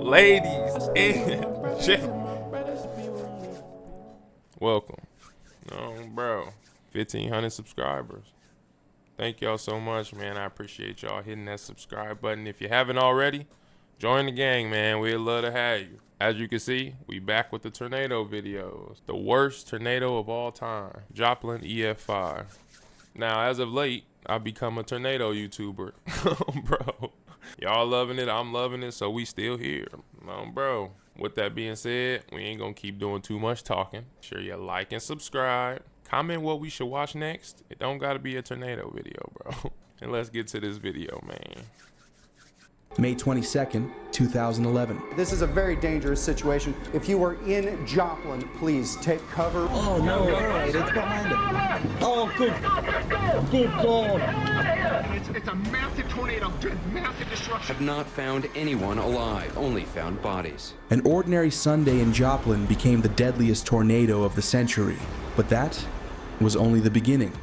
Ladies and gentlemen, welcome. Oh, bro, 1,500 subscribers. Thank y'all so much, man. I appreciate y'all hitting that subscribe button. If you haven't already, join the gang, man. We'd love to have you. As you can see, we back with the tornado videos. The worst tornado of all time, Joplin EF5. Now, as of late, I've become a tornado YouTuber. Bro, y'all loving it, I'm loving it, so we still here. Bro, with that being said, we ain't gonna keep doing too much talking. Make sure you like and subscribe. Comment what we should watch next. It don't gotta be a tornado video, bro. And let's get to this video, man. May 22nd, 2011. This is a very dangerous situation. If you are in Joplin, please take cover. Oh, no, all right, it's behind him. Oh, good God. It's a massive tornado, massive destruction. Have not found anyone alive, only found bodies. An ordinary Sunday in Joplin became the deadliest tornado of the century. But that was only the beginning.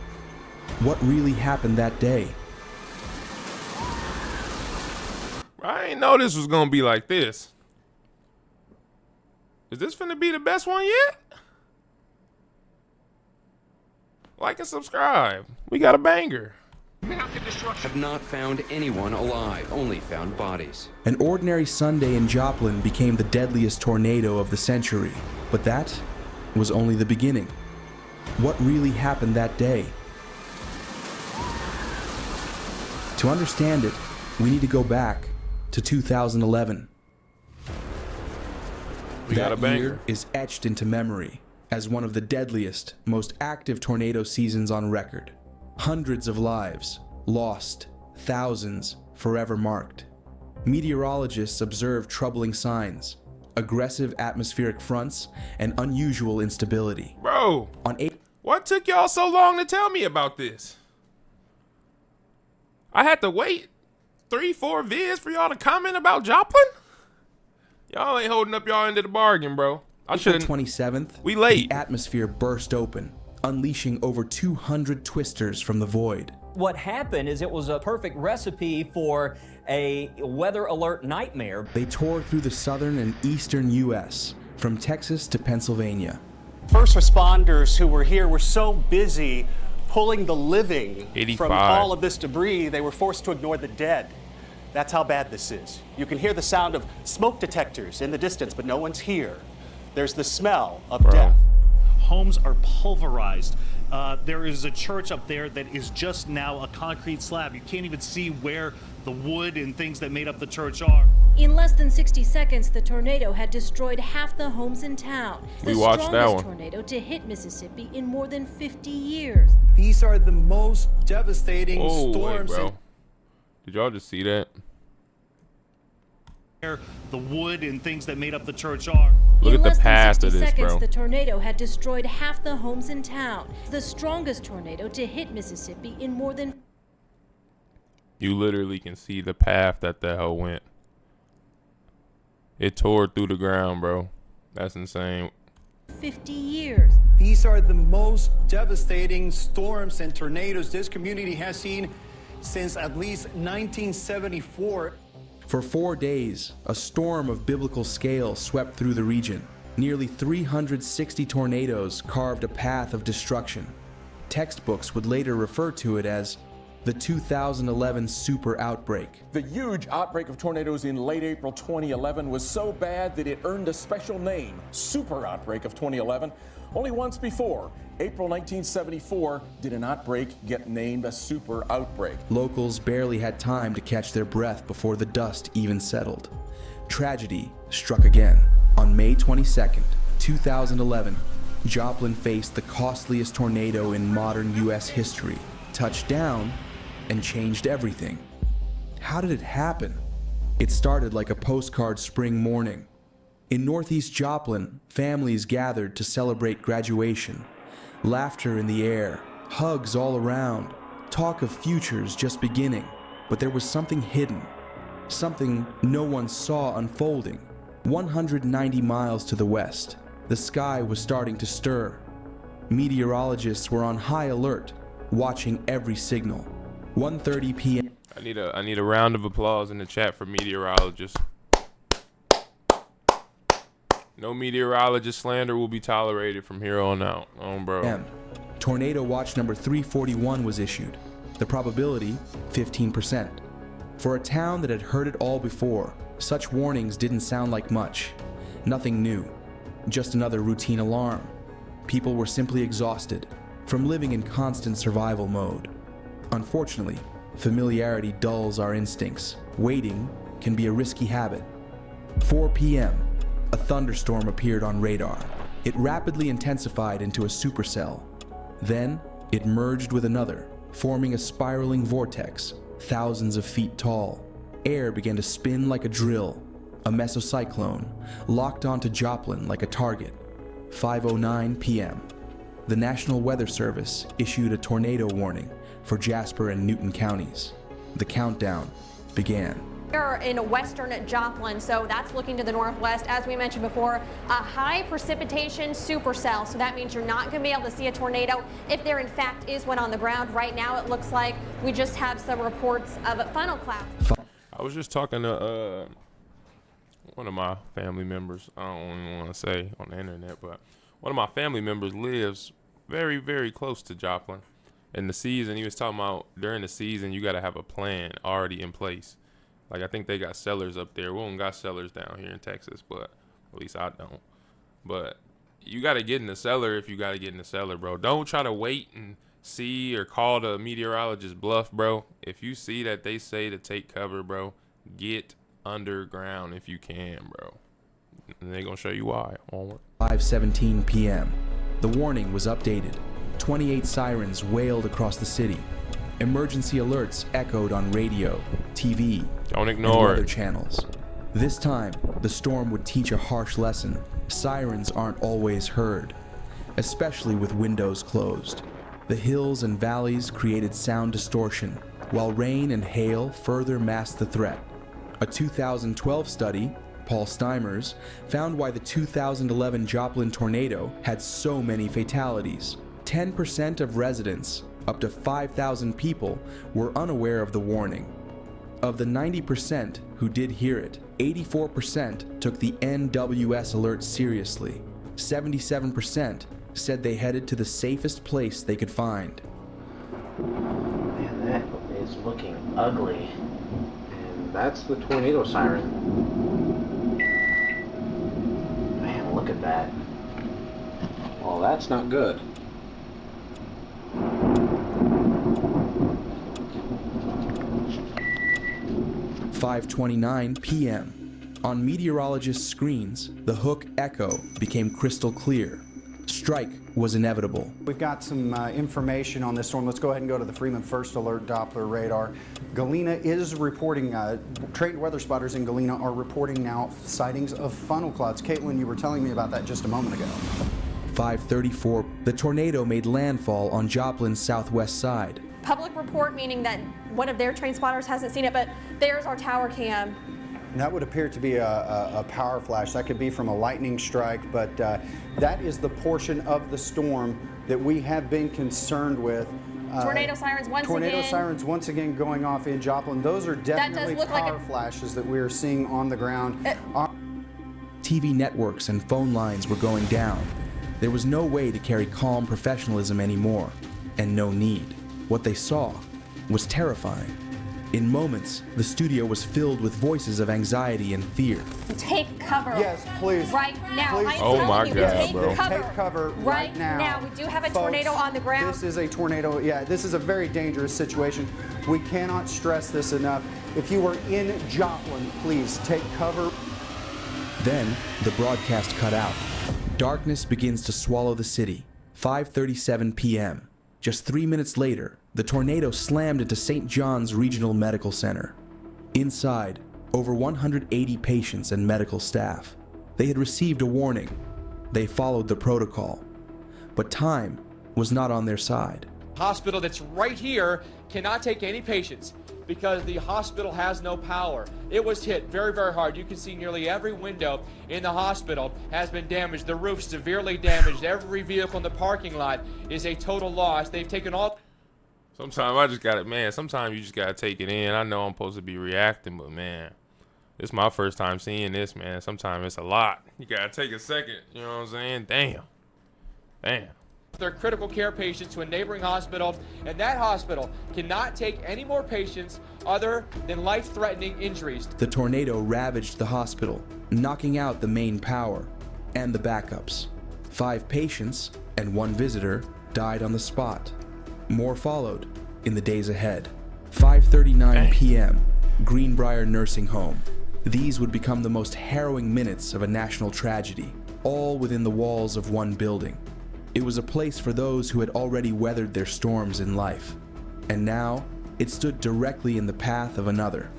What really happened that day? I ain't know this was gonna be like this. Is this finna be the best one yet? Like and subscribe. We got a banger. Massive destruction. Have not found anyone alive, only found bodies. An ordinary Sunday in Joplin became the deadliest tornado of the century. But that was only the beginning. What really happened that day? To understand it, we need to go back to 2011. We got a That banger. year is etched into memory as one of the deadliest, most active tornado seasons on record. Hundreds of lives lost, thousands forever marked. Meteorologists observed troubling signs, aggressive atmospheric fronts, and unusual instability. Bro, On what took y'all so long to tell me about this? I had to wait 3-4 vids for y'all to comment about Joplin? Y'all ain't holding up y'all end of the bargain, bro. I April shouldn't. 27th, We late. the atmosphere burst open, unleashing over 200 twisters from the void. What happened is it was a perfect recipe for a weather alert nightmare. They tore through the southern and eastern U.S., from Texas to Pennsylvania. First responders who were here were so busy pulling the living 85. from all of this debris, they were forced to ignore the dead. That's how bad this is. You can hear the sound of smoke detectors in the distance, but no one's here. There's the smell of death. Homes are pulverized. There is a church up there that is just now a concrete slab. You can't even see where the wood and things that made up the church are. In less than 60 seconds, the tornado had destroyed half the homes in town. We The watched that strongest one. tornado to hit Mississippi in more than 50 years. These are the most devastating Oh, wait, storms. bro. Did y'all just see that? Where the wood and things that made up the church are. Look in at less the past than of 60 this, seconds, bro. the tornado had destroyed half the homes in town. The strongest tornado to hit Mississippi in more than You literally can see the path that hell went. It tore through the ground, bro. That's insane. 50 years. These are the most devastating storms and tornadoes this community has seen since at least 1974. For 4 days, a storm of biblical scale swept through the region. Nearly 360 tornadoes carved a path of destruction. Textbooks would later refer to it as the 2011 super outbreak. The huge outbreak of tornadoes in late April 2011 was so bad that it earned a special name, Super Outbreak of 2011. Only once before, April 1974, did an outbreak get named a super outbreak. Locals barely had time to catch their breath before the dust even settled. Tragedy struck again. On May 22nd, 2011, Joplin faced the costliest tornado in modern U.S. history, touched down, and changed everything. How did it happen? It started like a postcard spring morning. In Northeast Joplin, families gathered to celebrate graduation. Laughter in the air, hugs all around, talk of futures just beginning. But there was something hidden, something no one saw unfolding. 190 miles to the west, the sky was starting to stir. Meteorologists were on high alert, watching every signal. 1:30 p.m. I need a round of applause in the chat for meteorologists. No meteorologist slander will be tolerated from here on out. Bro. Tornado watch number 341 was issued. The probability, 15%. For a town that had heard it all before, such warnings didn't sound like much. Nothing new. Just another routine alarm. People were simply exhausted from living in constant survival mode. Unfortunately, familiarity dulls our instincts. Waiting can be a risky habit. 4 p.m., a thunderstorm appeared on radar. It rapidly intensified into a supercell. Then, it merged with another, forming a spiraling vortex, thousands of feet tall. Air began to spin like a drill. A mesocyclone locked onto Joplin like a target. 5:09 p.m. The National Weather Service issued a tornado warning for Jasper and Newton counties. The countdown began. We're in western Joplin, so that's looking to the northwest. As we mentioned before, a high precipitation supercell. So that means you're not going to be able to see a tornado if there in fact is one on the ground. Right now it looks like we just have some reports of funnel clouds. I was just talking to one of my family members. I don't even want to say on the internet, but one of my family members lives very, very close to Joplin. In the season, he was talking about during the season, you got to have a plan already in place. Like, I think they got cellars up there. We don't got cellars down here in Texas, but at least I don't. But you got to get in the cellar if you got to get in the cellar, bro. Don't try to wait and see or call the meteorologist bluff, bro. If you see that they say to take cover, bro, get underground if you can, bro. And they're going to show you why. Onward. 5:17 p.m. The warning was updated. 28 sirens wailed across the city. Emergency alerts echoed on radio, TV, don't ignore and weather channels. This time, the storm would teach a harsh lesson. Sirens aren't always heard, especially with windows closed. The hills and valleys created sound distortion, while rain and hail further masked the threat. A 2012 study, Paul Steimer's, found why the 2011 Joplin tornado had so many fatalities. 10% of residents, up to 5,000 people, were unaware of the warning. Of the 90% who did hear it, 84% took the NWS alert seriously. 77% said they headed to the safest place they could find. Man, that is looking ugly. And that's the tornado siren. Man, look at that. Well, that's not good. 5:29 p.m. On meteorologists' screens, the Hook echo became crystal clear. Strike was inevitable. We've got some information on this storm. Let's go ahead and go to the Freeman First Alert Doppler radar. Galena is reporting, trained weather spotters in Galena are reporting now sightings of funnel clouds. Caitlin, you were telling me about that just a moment ago. 5:34, the tornado made landfall on Joplin's southwest side. Public report, meaning that one of their trained spotters hasn't seen it, but there's our tower cam. That would appear to be a power flash. That could be from a lightning strike, but that is the portion of the storm that we have been concerned with. Tornado sirens once Tornado again. sirens once again going off in Joplin. Those are definitely power flashes that we are seeing on the ground. TV networks and phone lines were going down. There was no way to carry calm professionalism anymore, and no need. What they saw was terrifying. In moments, the studio was filled with voices of anxiety and fear. Take cover. Yes, please. Right now. Please. I'm Oh telling my you, God, take bro. cover. Take cover right now. We do have a Folks, tornado on the ground. This is a tornado. Yeah, this is a very dangerous situation. We cannot stress this enough. If you are in Joplin, please take cover. Then, the broadcast cut out. Darkness begins to swallow the city. 5:37 p.m. Just 3 minutes later, the tornado slammed into St. John's Regional Medical Center. Inside, over 180 patients and medical staff. They had received a warning. They followed the protocol. But time was not on their side. Hospital that's right here cannot take any patients because the hospital has no power. It was hit very, very hard. You can see nearly every window in the hospital has been damaged. The roof severely damaged. Every vehicle in the parking lot is a total loss. They've taken all... Sometimes I just got it, man. Sometimes you just got to take it in. I know I'm supposed to be reacting, but man, It's my first time seeing this, man. Sometimes it's a lot. You gotta take a second. You know what I'm saying? Damn. Their critical care patients to a neighboring hospital, and that hospital cannot take any more patients other than life-threatening injuries. The tornado ravaged the hospital, knocking out the main power and the backups. 5 patients and 1 visitor died on the spot. More followed in the days ahead. 5:39 p.m., Greenbrier Nursing Home. These would become the most harrowing minutes of a national tragedy, all within the walls of one building. It was a place for those who had already weathered their storms in life, and now it stood directly in the path of another.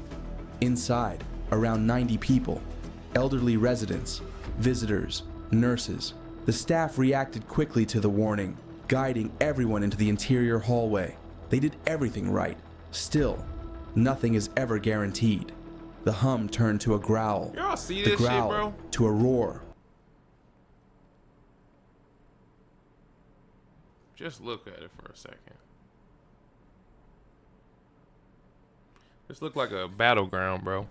Inside, around 90 people, elderly residents, visitors, nurses. The staff reacted quickly to the warning, guiding everyone into the interior hallway. They did everything right. Still, nothing is ever guaranteed. The hum turned to a growl. Y'all see the this growl shit, bro? to a roar. Just look at it for a second. This look like a battleground, bro.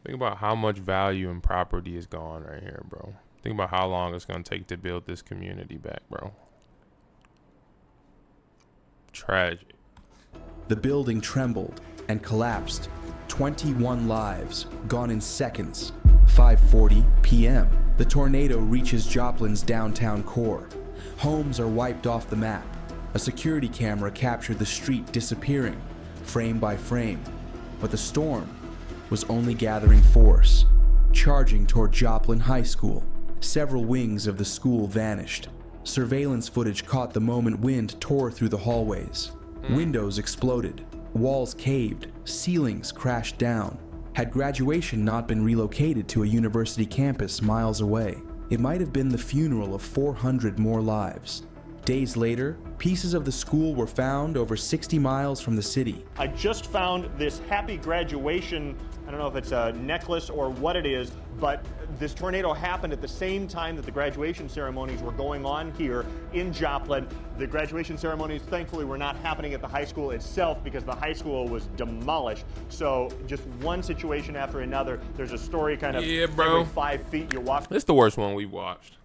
Think about how much value and property is gone right here, bro. Think about how long it's gonna take to build this community back, bro. Tragic. The building trembled and collapsed. 21 lives gone in seconds. 5:40 p.m. The tornado reaches Joplin's downtown core. Homes are wiped off the map. A security camera captured the street disappearing, frame by frame. But the storm was only gathering force, charging toward Joplin High School. Several wings of the school vanished. Surveillance footage caught the moment wind tore through the hallways. Windows exploded, walls caved, ceilings crashed down. Had graduation not been relocated to a university campus miles away, it might have been the funeral of 400 more lives. Days later, pieces of the school were found over 60 miles from the city. I just found this happy graduation, I don't know if it's a necklace or what it is, but this tornado happened at the same time that the graduation ceremonies were going on here in Joplin. The graduation ceremonies, thankfully, were not happening at the high school itself because the high school was demolished. So just one situation after another. There's a story kind of every 5 feet you walk. It's the worst one we've watched.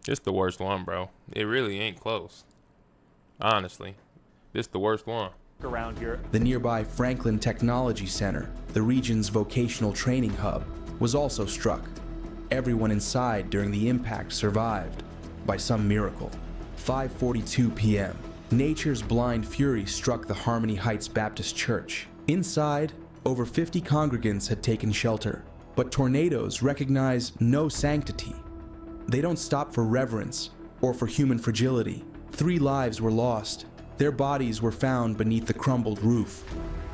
It's the worst one, bro. It really ain't close. Honestly, this the worst one. Around here. The nearby Franklin Technology Center, the region's vocational training hub, was also struck. Everyone inside during the impact survived, by some miracle. 5:42 p.m. Nature's blind fury struck the Harmony Heights Baptist Church. Inside, over 50 congregants had taken shelter. But tornadoes recognize no sanctity. They don't stop for reverence or for human fragility. 3 lives were lost. Their bodies were found beneath the crumbled roof.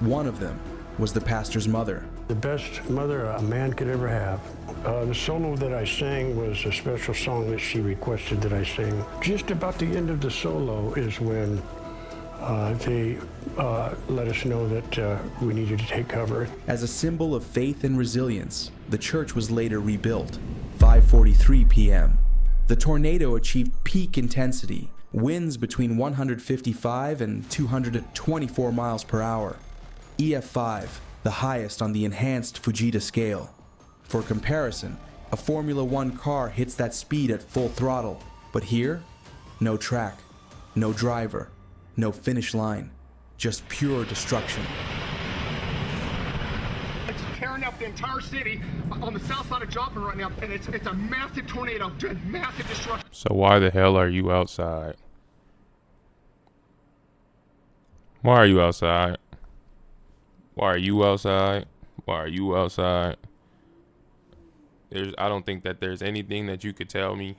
One of them was the pastor's mother. The best mother a man could ever have. The solo that I sang was a special song that she requested that I sing. Just about the end of the solo is when they let us know that we needed to take cover. As a symbol of faith and resilience, the church was later rebuilt. 5:43 p.m. The tornado achieved peak intensity, winds between 155 and 224 miles per hour. EF5, the highest on the enhanced Fujita scale. For comparison, a Formula One car hits that speed at full throttle, but here, no track, no driver, no finish line, just pure destruction. It's tearing up the entire city on the south side of Joplin right now, and it's a massive tornado doing massive destruction. So why the hell are you outside? Why are you outside? Why are you outside? Why are you outside? I don't think that there's anything that you could tell me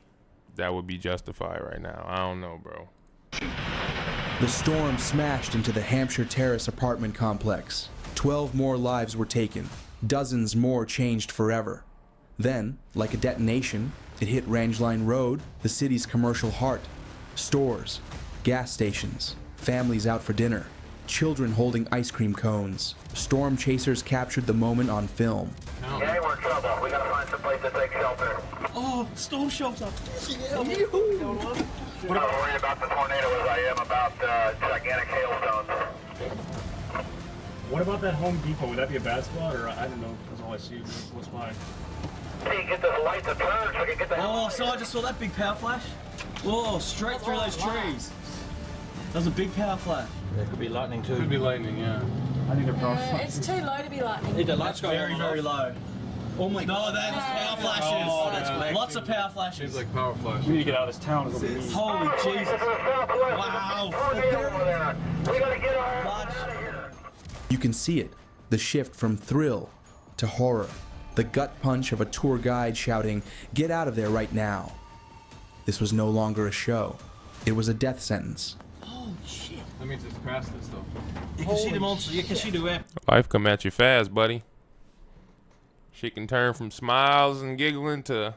that would be justified right now. I don't know, bro. The storm smashed into the Hampshire Terrace apartment complex. 12 more lives were taken. Dozens more changed forever. Then, like a detonation, it hit Rangeline Road, the city's commercial heart. Stores, gas stations, families out for dinner, children holding ice cream cones. Storm chasers captured the moment on film. Yeah, we're in trouble. We gotta find some place to take shelter. Oh, storm shelter. I'm not worried about the tornado as I am about gigantic hailstones. What about that Home Depot? Would that be a bad spot, or I don't know? That's all I see. What's mine? Hey, get the light to turn so I can get the. Oh, so I just saw that big power flash. Whoa, straight through those trees. That was a big power flash. There could be lightning too. Could be lightning, yeah. I think they're power It's too low to be lightning. The light's very, very low. Oh my God. No, that's power flashes. Oh, that's Lots of power flashes. Seems like power flashes. We need to get out of this town. Holy Jesus. Wow. We gotta get our. You can see it, the shift from thrill to horror, the gut punch of a tour guide shouting, "Get out of there right now." This was no longer a show. It was a death sentence. Oh shit. That means it's past this though. You can see the monster, you can see the web. Life come at you fast, buddy. She can turn from smiles and giggling to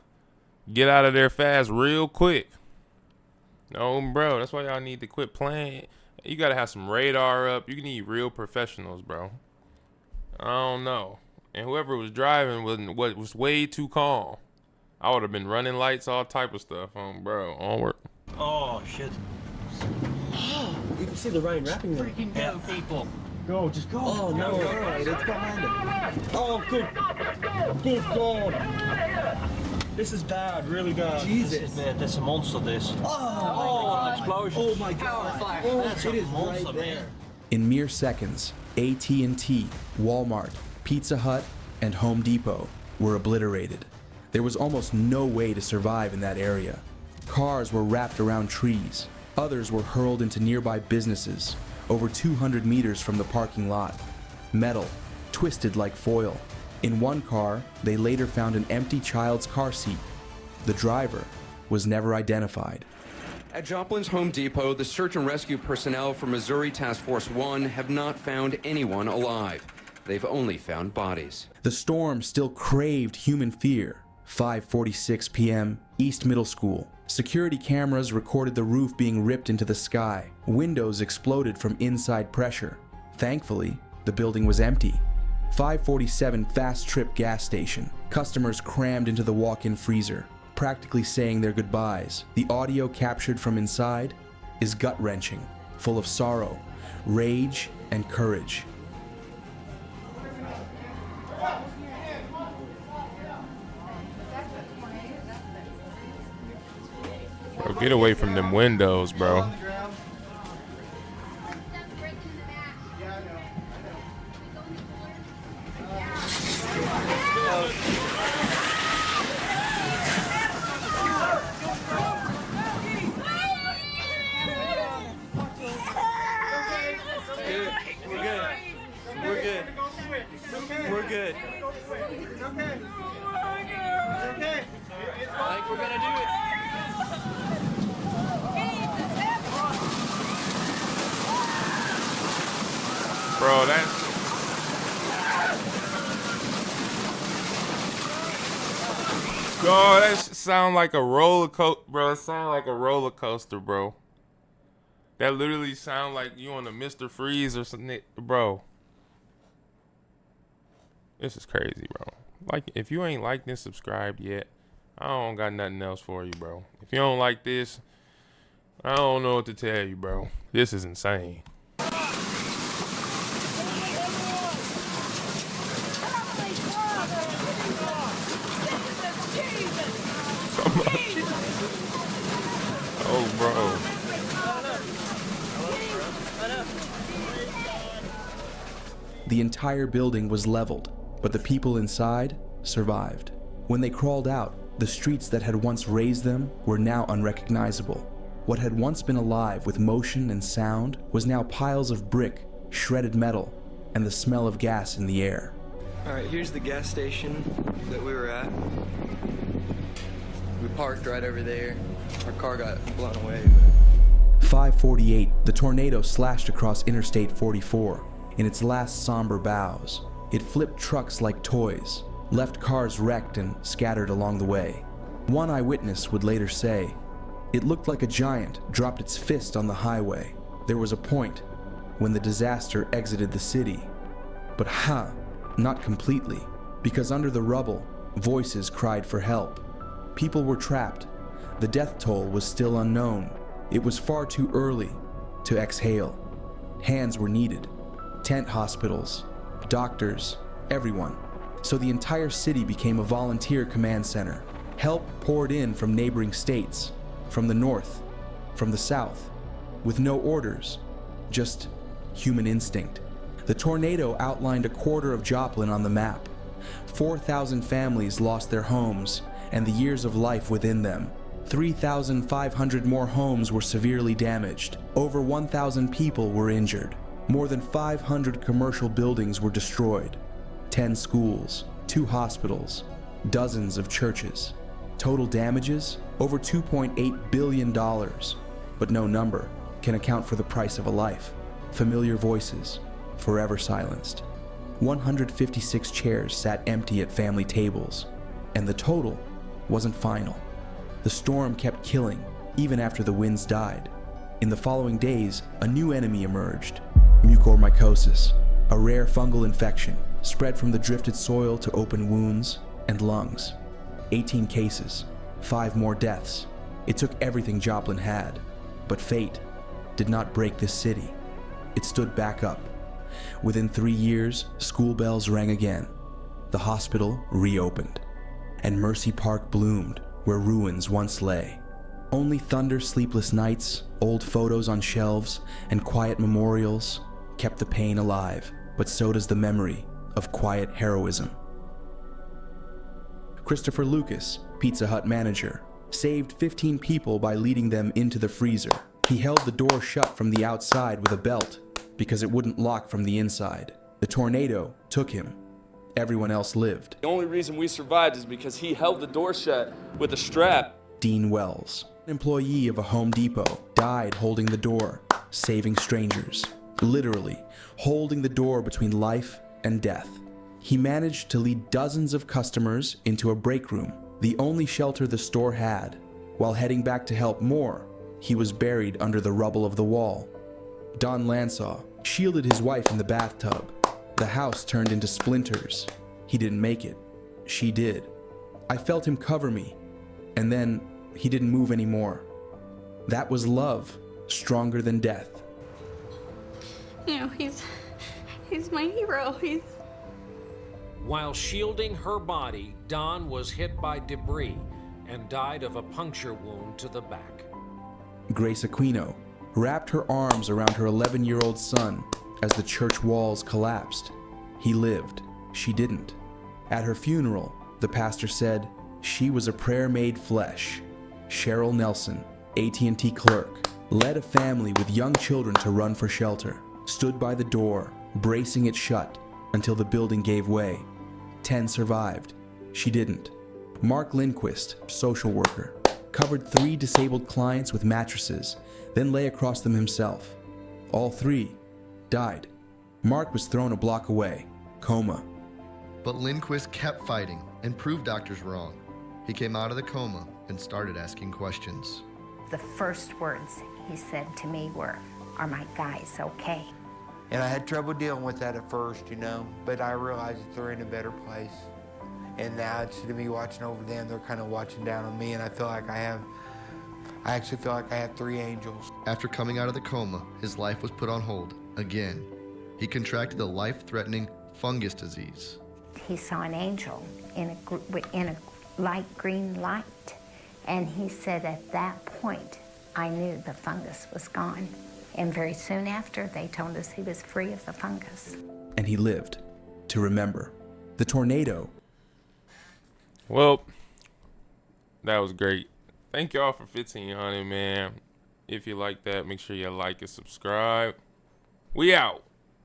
get out of there fast real quick. No, bro, that's why y'all need to quit playing. You gotta have some radar up. You need real professionals, bro. I don't know. And whoever was driving was way too calm. I would have been running lights, all type of stuff on, bro. Onward. Oh shit. You can see the rain wrapping them. Freaking go, people. Go, just go. Oh no, alright, it's behind him. Oh, good. Good God. This is bad, really bad. Jesus. This is bad. That's a monster, this. Oh, explosion. Oh my God. Oh, that's it a is monster, right man. there. In mere seconds, AT&T, Walmart, Pizza Hut, and Home Depot were obliterated. There was almost no way to survive in that area. Cars were wrapped around trees. Others were hurled into nearby businesses, over 200 meters from the parking lot. Metal, twisted like foil. In one car, they later found an empty child's car seat. The driver was never identified. At Joplin's Home Depot, the search and rescue personnel from Missouri Task Force 1 have not found anyone alive. They've only found bodies. The storm still craved human fear. 5:46 p.m., East Middle School. Security cameras recorded the roof being ripped into the sky. Windows exploded from inside pressure. Thankfully, the building was empty. 547 Fast Trip gas station. Customers crammed into the walk-in freezer, practically saying their goodbyes. The audio captured from inside is gut-wrenching, full of sorrow, rage, and courage. Bro, get away from them windows, bro. We're good. Like we're gonna do it. Bro, that's... Bro, that sound like a roller coaster, bro. It sound like a roller coaster, bro. That literally sound like you on a Mr. Freeze or something, bro. This is crazy, bro. Like, if you ain't liked and subscribed yet, I don't got nothing else for you, bro. If you don't like this, I don't know what to tell you, bro. This is insane. Oh, bro. The entire building was leveled, but the people inside survived. When they crawled out, the streets that had once raised them were now unrecognizable. What had once been alive with motion and sound was now piles of brick, shredded metal, and the smell of gas in the air. All right, here's the gas station that we were at. We parked right over there. Our car got blown away. 5:48, the tornado slashed across Interstate 44 in its last somber bows. It flipped trucks like toys, left cars wrecked and scattered along the way. One eyewitness would later say, "It looked like a giant dropped its fist on the highway. There was a point when the disaster exited the city. But not completely, because under the rubble, voices cried for help. People were trapped. The death toll was still unknown. It was far too early to exhale. Hands were needed. tent hospitals, doctors, everyone. So the entire city became a volunteer command center. Help poured in from neighboring states, from the north, from the south, with no orders, just human instinct. The tornado outlined a quarter of Joplin on the map. 4,000 families lost their homes and the years of life within them. 3,500 more homes were severely damaged. Over 1,000 people were injured. More than 500 commercial buildings were destroyed. 10 schools, 2 hospitals, dozens of churches. Total damages? Over $2.8 billion. But no number can account for the price of a life. Familiar voices, forever silenced. 156 chairs sat empty at family tables, and the total wasn't final. The storm kept killing, even after the winds died. In the following days, a new enemy emerged, mucormycosis, a rare fungal infection spread from the drifted soil to open wounds and lungs. 18 cases, 5 more deaths. It took everything Joplin had, but fate did not break this city. It stood back up. Within 3 years, school bells rang again. The hospital reopened, and Mercy Park bloomed where ruins once lay. Only thunder, sleepless nights, old photos on shelves, and quiet memorials kept the pain alive, but so does the memory of quiet heroism. Christopher Lucas, Pizza Hut manager, saved 15 people by leading them into the freezer. He held the door shut from the outside with a belt because it wouldn't lock from the inside. The tornado took him. Everyone else lived. The only reason we survived is because he held the door shut with a strap. Dean Wells, an employee of a Home Depot, died holding the door, saving strangers. Literally, holding the door between life and death. He managed to lead dozens of customers into a break room, the only shelter the store had. While heading back to help more, he was buried under the rubble of the wall. Don Lansaw shielded his wife in the bathtub. The house turned into splinters. He didn't make it. She did. I felt him cover me, and then he didn't move anymore. That was love, stronger than death. You know, he's my hero. While shielding her body, Dawn was hit by debris and died of a puncture wound to the back. Grace Aquino wrapped her arms around her 11-year-old son as the church walls collapsed. He lived. She didn't. At her funeral, the pastor said, "She was a prayer made flesh." Cheryl Nelson, AT&T clerk, led a family with young children to run for shelter, stood by the door, bracing it shut until the building gave way. 10 survived. She didn't. Mark Lindquist, social worker, covered 3 disabled clients with mattresses, then lay across them himself. All 3 died. Mark was thrown a block away, coma. But Lindquist kept fighting and proved doctors wrong. He came out of the coma and started asking questions. The first words he said to me were, "Are my guys okay?" And I had trouble dealing with that at first, you know, but I realized that they're in a better place. And now instead of me watching over them, they're kind of watching down on me, and I actually feel like I have 3 angels. After coming out of the coma, his life was put on hold again. He contracted the life-threatening fungus disease. He saw an angel in a light green light, and he said at that point, I knew the fungus was gone. And very soon after, they told us he was free of the fungus. And he lived to remember. The tornado. Well, that was great. Thank y'all for 1500, man. If you like that, make sure you like and subscribe. We out.